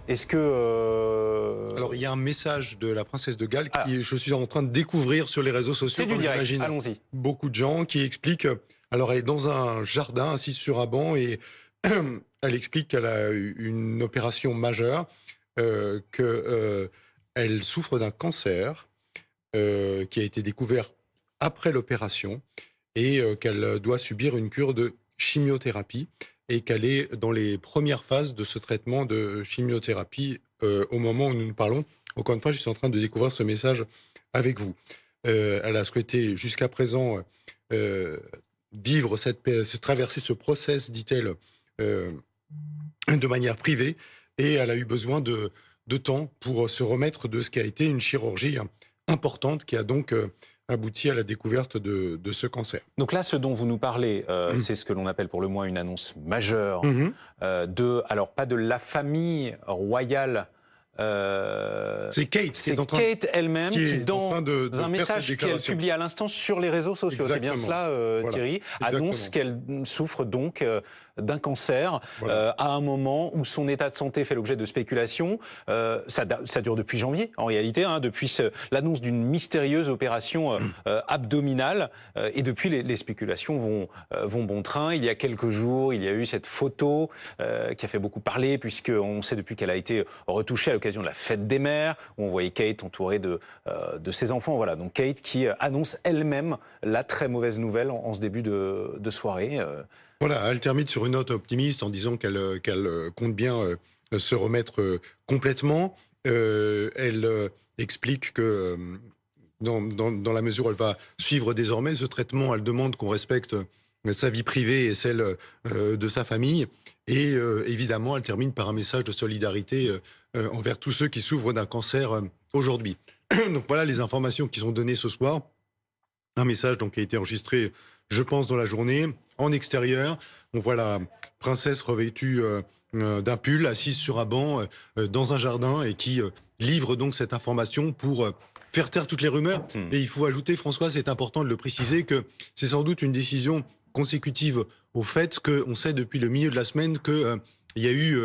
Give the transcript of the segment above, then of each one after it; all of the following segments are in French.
Est-ce que... Alors, il y a un message de la princesse de Galles Ah, qui, je suis en train de découvrir sur les réseaux sociaux, c'est du comme direct, j'imagine allons-y. beaucoup de gens, qui expliquent... Alors, elle est dans un jardin, assise sur un banc, et elle explique qu'elle a eu une opération majeure, qu'elle souffre d'un cancer qui a été découvert après l'opération, et qu'elle doit subir une cure de chimiothérapie, et qu'elle est dans les premières phases de ce traitement de chimiothérapie au moment où nous nous parlons. Encore une fois, je suis en train de découvrir ce message avec vous. Elle a souhaité jusqu'à présent euh, vivre traverser ce process, dit-elle, euh, de manière privée, et elle a eu besoin de temps pour se remettre de ce qui a été une chirurgie importante, qui a donc abouti à la découverte de ce cancer. Donc là, ce dont vous nous parlez, c'est ce que l'on appelle pour le moins une annonce majeure Mhm. alors pas de la famille royale, C'est Kate c'est Kate elle-même qui, dans de un faire cette message qu'elle déclaration. publie à l'instant sur les réseaux sociaux, c'est bien Exactement. cela, Voilà. Thierry, annonce qu'elle souffre donc d'un cancer Voilà. à un moment où son état de santé fait l'objet de spéculations. Ça dure depuis janvier, en réalité, hein, depuis l'annonce d'une mystérieuse opération abdominale. Et depuis, les spéculations vont bon train. Il y a quelques jours, il y a eu cette photo qui a fait beaucoup parler, puisqu'on sait depuis qu'elle a été retouchée à l'occasion de la fête des mères, où on voyait Kate entourée de ses enfants. Voilà, donc Kate qui annonce elle-même la très mauvaise nouvelle en ce début de soirée. Voilà, elle termine sur une note optimiste en disant qu'elle compte bien se remettre complètement. Elle explique que dans la mesure où elle va suivre désormais ce traitement, elle demande qu'on respecte sa vie privée et celle de sa famille. Et évidemment, elle termine par un message de solidarité envers tous ceux qui souffrent d'un cancer aujourd'hui. Donc voilà les informations qui sont données ce soir. Un message donc qui a été enregistré, je pense, dans la journée, en extérieur. On voit la princesse revêtue d'un pull, assise sur un banc dans un jardin, et qui livre donc cette information pour faire taire toutes les rumeurs. Et il faut ajouter, François, c'est important de le préciser, que c'est sans doute une décision consécutive au fait qu'on sait depuis le milieu de la semaine que il y a eu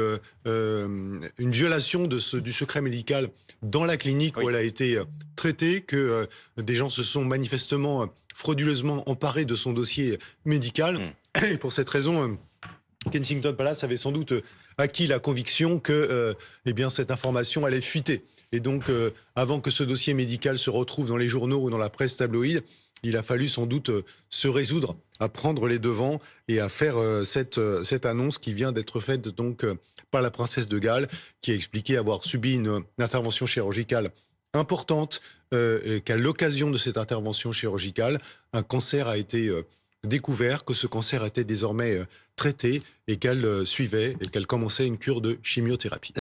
une violation du secret médical dans la clinique où elle a été traitée, que des gens se sont manifestement frauduleusement emparés de son dossier médical. Et pour cette raison, Kensington Palace avait sans doute acquis la conviction que eh bien, cette information allait fuiter. Et donc, avant que ce dossier médical se retrouve dans les journaux ou dans la presse tabloïde, il a fallu sans doute se résoudre à prendre les devants et à faire cette annonce qui vient d'être faite donc par la princesse de Galles, qui a expliqué avoir subi une intervention chirurgicale importante, et qu'à l'occasion de cette intervention chirurgicale, un cancer a été découvert, que ce cancer était désormais traité, et qu'elle suivait et qu'elle commençait une cure de chimiothérapie.